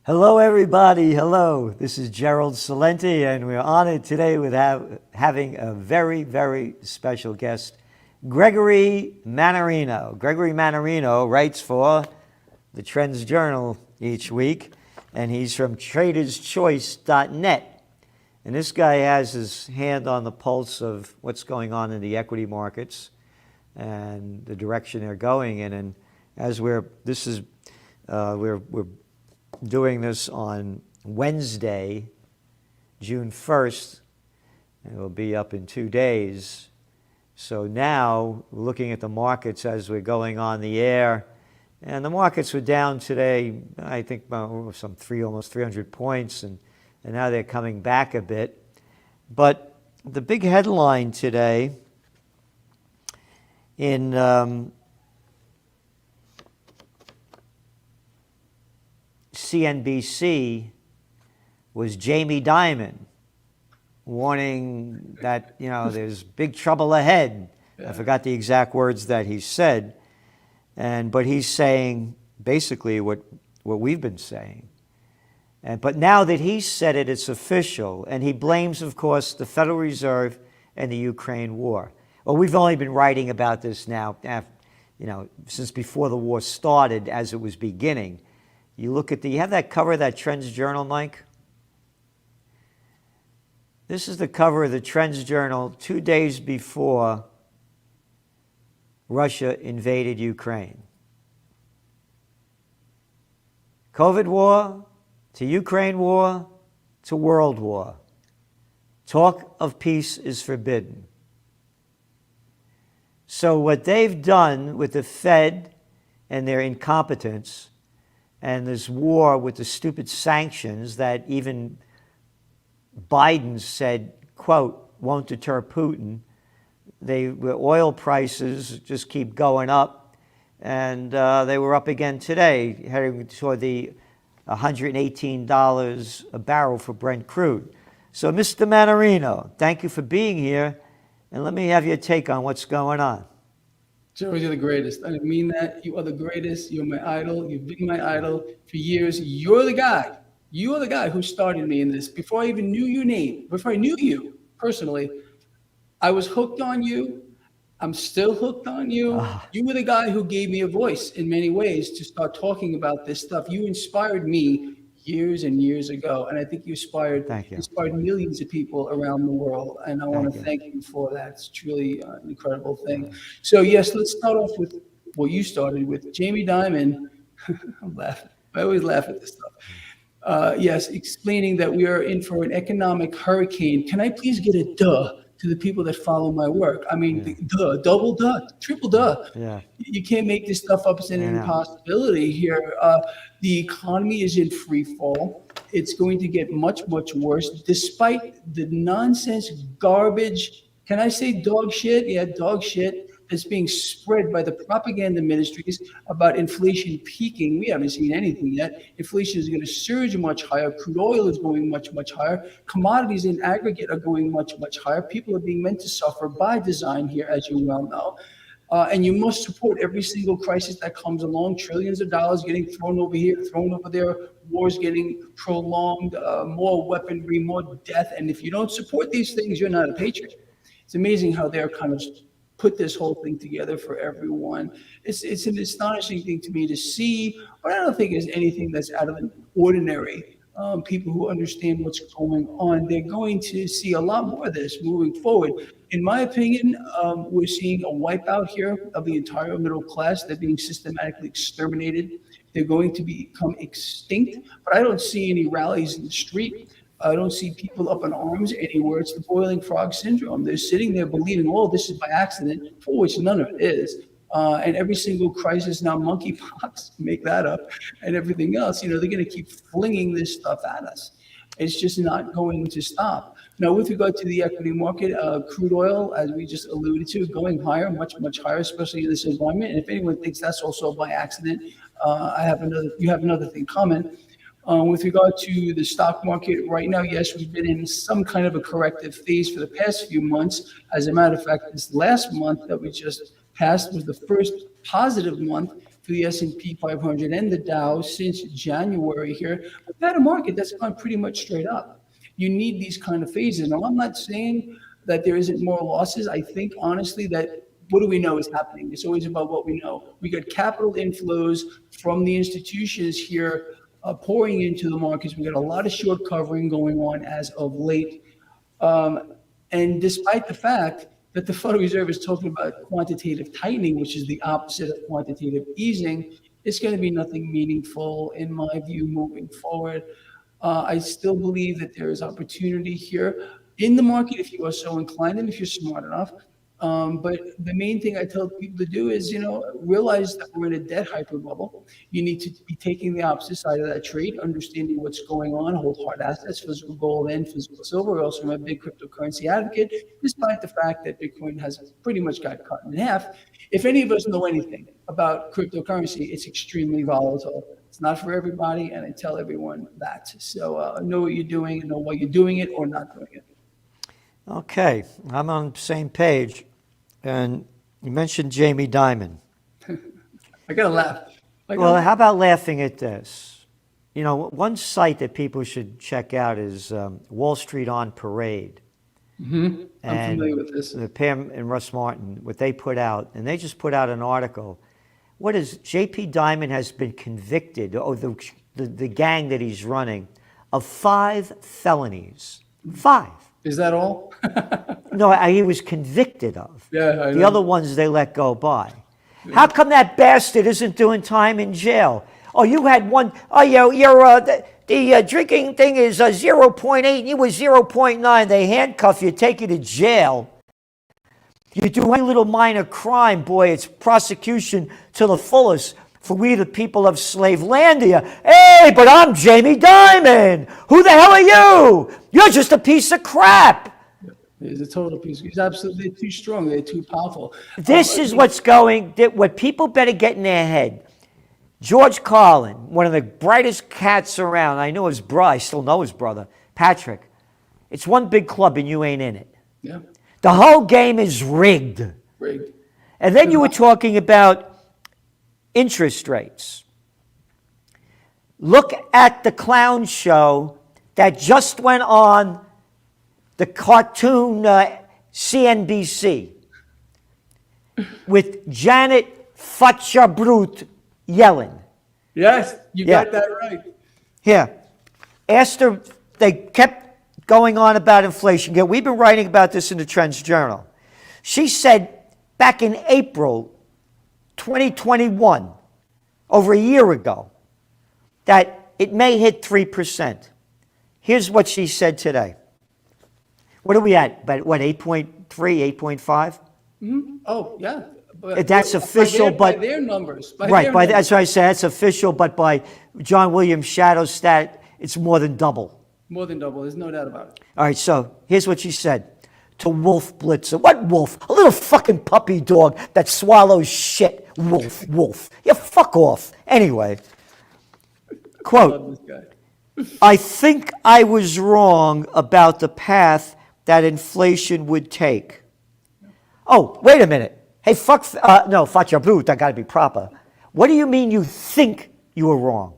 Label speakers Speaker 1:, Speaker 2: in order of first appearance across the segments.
Speaker 1: Hello, everybody. Hello. This is Gerald Celente, and we're honored today with having a very, very special guest, Gregory Mannarino. Gregory Mannarino writes for the Trends Journal each week, and he's from traderschoice.net. And this guy has his hand on the pulse of what's going on in the equity markets and the direction they're going in. And as we're doing this on Wednesday, June 1st, and it'll be up in 2 days. So now, looking at the markets as we're going on the air, and the markets were down today, I think almost 300 points, and now they're coming back a bit. But the big headline today in CNBC was Jamie Dimon warning that, there's big trouble ahead. Yeah. I forgot the exact words that he said. But he's saying basically what we've been saying. But now that he said it, it's official. And he blames, of course, the Federal Reserve and the Ukraine war. Well, we've only been writing about this now, since before the war started, as it was beginning. You look at you have that cover of that Trends Journal, Mike? This is the cover of the Trends Journal 2 days before Russia invaded Ukraine. COVID war to Ukraine war to world war. Talk of peace is forbidden. So what they've done with the Fed and their incompetence and this war with the stupid sanctions that even Biden said, quote, won't deter Putin. Oil prices just keep going up, and they were up again today, heading toward the $118 a barrel for Brent crude. So, Mr. Mannarino, thank you for being here, and let me have your take on what's going on.
Speaker 2: Gerald, you're the greatest. I mean that. You are the greatest. You're my idol. You've been my idol for years. You're the guy. You are the guy who started me in this. Before I even knew your name, before I knew you personally, I was hooked on you. I'm still hooked on you. You were the guy who gave me a voice in many ways to start talking about this stuff. You inspired me years and years ago, and I think you inspired millions of people around the world, and I want to thank you for that. It's truly an incredible thing. So yes, let's start off with what you started with. Jamie Dimon, I'm laughing. I always laugh at this stuff. Yes, explaining that we are in for an economic hurricane. Can I please get a duh to the people that follow my work? I mean, duh, double duh, triple duh. Yeah. You can't make this stuff up. It's an impossibility here. The economy is in free fall. It's going to get much, much worse, despite the nonsense, garbage. Can I say dog shit? Yeah, dog shit that's being spread by the propaganda ministries about inflation peaking. We haven't seen anything yet. Inflation is going to surge much higher. Crude oil is going much, much higher. Commodities in aggregate are going much, much higher. People are being meant to suffer by design here, as you well know. And you must support every single crisis that comes along. Trillions of dollars getting thrown over here, thrown over there, wars getting prolonged, more weaponry, more death. And if you don't support these things, you're not a patriot. It's amazing how they're kind of put this whole thing together for everyone. It's an astonishing thing to me to see, but I don't think it's anything that's out of the ordinary. People who understand what's going on, they're going to see a lot more of this moving forward. In my opinion, we're seeing a wipeout here of the entire middle class. They're being systematically exterminated. They're going to become extinct, but I don't see any rallies in the street. I don't see people up in arms anywhere. It's the boiling frog syndrome. They're sitting there believing, oh, this is by accident, for which none of it is. And every single crisis now, monkeypox, make that up, and everything else, they're going to keep flinging this stuff at us. It's just not going to stop. Now, with regard to the equity market, crude oil, as we just alluded to, going higher, much, much higher, especially in this environment. And if anyone thinks that's also by accident, you have another thing comment. With regard to the stock market right now, yes, we've been in some kind of a corrective phase for the past few months. As a matter of fact, this last month that we just passed was the first positive month for for the S&P 500 and the Dow since January here. We've had a market that's gone pretty much straight up. You need these kind of phases. Now, I'm not saying that there isn't more losses. I think, honestly, that what do we know is happening? It's always about what we know. We got capital inflows from the institutions here pouring into the markets. We got a lot of short covering going on as of late. And despite the fact that the Federal Reserve is talking about quantitative tightening, which is the opposite of quantitative easing, it's going to be nothing meaningful, in my view, moving forward. I still believe that there is opportunity here in the market if you are so inclined and if you're smart enough. But the main thing I tell people to do is, realize that we're in a debt hyper bubble. You need to be taking the opposite side of that trade, understanding what's going on, hold hard assets, physical gold and physical silver. I also am a big cryptocurrency advocate, despite the fact that Bitcoin has pretty much got cut in half. If any of us know anything about cryptocurrency, it's extremely volatile. It's not for everybody, and I tell everyone that. So know what you're doing, and know why you're doing it or not doing it.
Speaker 1: Okay, I'm on the same page. And you mentioned Jamie Dimon.
Speaker 2: I got to laugh.
Speaker 1: Well, how about laughing at this? One site that people should check out is Wall Street on Parade.
Speaker 2: Mm-hmm. I'm familiar with this.
Speaker 1: Pam and Russ Martin, what they put out, and they just put out an article. What is J.P. Dimon has been convicted, or the gang that he's running, of 5 felonies. 5.
Speaker 2: Is that all?
Speaker 1: No, he was convicted of.
Speaker 2: Yeah, I know.
Speaker 1: The other ones they let go by. Yeah. How come that bastard isn't doing time in jail? Oh, you had one. Oh, the drinking thing is 0.8, and you were 0.9. They handcuff you, take you to jail. You do any little minor crime, boy, it's prosecution to the fullest. For we the people of Slavelandia. Hey, but I'm Jamie Dimon. Who the hell are you? You're just a piece of crap.
Speaker 2: He's a total piece. He's absolutely too strong. They're too powerful.
Speaker 1: This is what people better get in their head. George Carlin, one of the brightest cats around. I know his brother. I still know his brother, Patrick. It's one big club and you ain't in it.
Speaker 2: Yeah.
Speaker 1: The whole game is rigged.
Speaker 2: Rigged.
Speaker 1: And then you were talking about interest rates. Look at the clown show that just went on the cartoon CNBC with Janet Fatcha-Brut Yellen.
Speaker 2: Yes, you got that right.
Speaker 1: Here. Asked her, they kept going on about inflation. Yeah, we've been writing about this in the Trends Journal. She said back in April 2021, over a year ago, that it may hit 3%. Here's what she said today. What are we at? But what, 8.3, 8.5?
Speaker 2: Mm-hmm. Oh, yeah. But
Speaker 1: that's official,
Speaker 2: by their numbers.
Speaker 1: That's what I said. That's official, but by John Williams' shadow stat, it's more than double.
Speaker 2: More than double. There's no doubt about it.
Speaker 1: All right, so here's what she said to Wolf Blitzer. What wolf? A little fucking puppy dog that swallows shit. Wolf. You fuck off. Anyway, quote,
Speaker 2: I love this guy.
Speaker 1: I think I was wrong about the path that inflation would take. Oh, wait a minute. Hey, Fatcha-Brut, I gotta be proper. What do you mean you think you were wrong?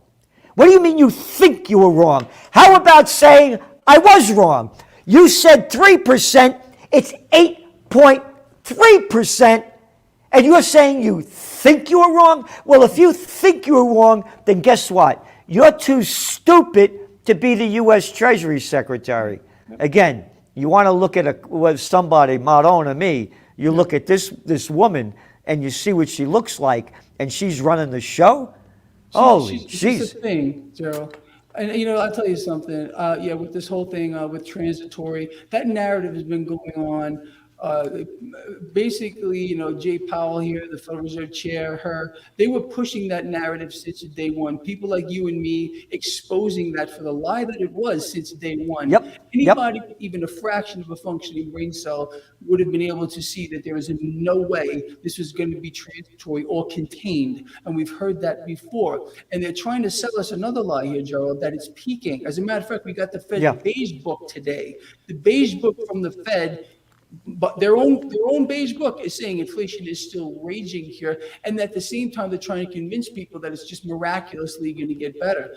Speaker 1: What do you mean you think you were wrong? How about saying I was wrong? You said 3%, it's 8.3%, and you're saying you think you were wrong? Well, if you think you were wrong, then guess what? You're too stupid to be the U.S. Treasury Secretary. Again, you want to look at somebody, Madonna, me, you look at this woman, and you see what she looks like, and she's running the show? Holy jeez.
Speaker 2: It's a thing, Gerald. And, I'll tell you something. With this whole thing with transitory, that narrative has been going on. Basically, Jay Powell here, the Federal Reserve Chair, they were pushing that narrative since day one. People like you and me exposing that for the lie that it was since day one.
Speaker 1: Yep.
Speaker 2: Anybody, even a fraction of a functioning brain cell, would have been able to see that there was in no way this was going to be transitory or contained. And we've heard that before. And they're trying to sell us another lie here, Gerald, that it's peaking. As a matter of fact, we got the Fed beige book today. The beige book from the Fed but their own beige book is saying inflation is still raging here, and at the same time they're trying to convince people that it's just miraculously going to get better.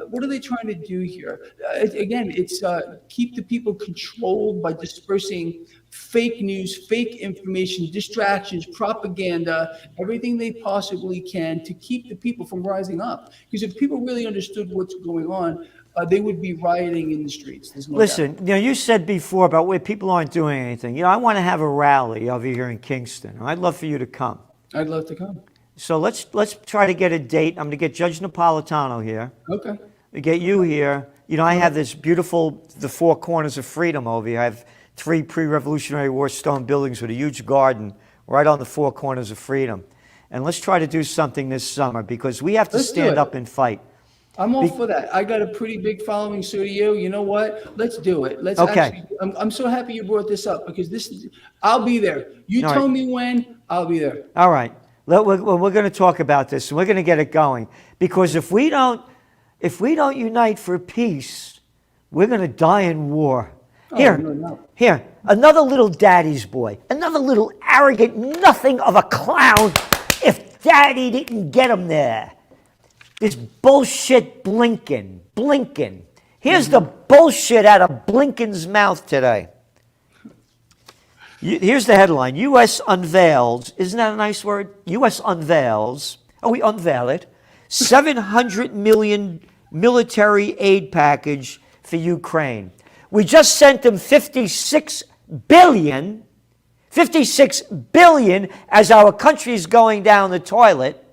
Speaker 2: What are they trying to do here? Again, it's keep the people controlled by dispersing fake news, fake information, distractions, propaganda, everything they possibly can to keep the people from rising up. Because if people really understood what's going on, they would be rioting in the streets. There's no
Speaker 1: Listen,
Speaker 2: doubt.
Speaker 1: you know, you said before about where people aren't doing anything. You know, I want to have a rally over here in Kingston. I'd love for you to come.
Speaker 2: I'd love to come.
Speaker 1: So let's try to get a date. I'm going to get Judge Napolitano here.
Speaker 2: Okay.
Speaker 1: Get you here. You know, I have this beautiful, the four corners of freedom over here. I have 3 pre-Revolutionary War stone buildings with a huge garden right on the four corners of freedom. And let's try to do something this summer because we have to
Speaker 2: Let's do
Speaker 1: stand
Speaker 2: it.
Speaker 1: up and fight.
Speaker 2: I'm all for that. I got a pretty big following, so do you. You know what? Let's do it. Let's
Speaker 1: Okay.
Speaker 2: actually. I'm so happy you brought this up because I'll be there. You
Speaker 1: All
Speaker 2: tell
Speaker 1: right.
Speaker 2: me when, I'll be there.
Speaker 1: All right. We're going to talk about this and we're going to get it going. Because if we don't unite for peace, we're going to die in war. Here,
Speaker 2: no.
Speaker 1: here, another little daddy's boy, another little arrogant nothing of a clown if daddy didn't get him there. This bullshit Blinken. Here's the bullshit out of Blinken's mouth today. Here's the headline. U.S. unveils, isn't that a nice word? U.S. unveils, we unveil it, $700 million military aid package for Ukraine. We just sent them $56 billion as our country's going down the toilet.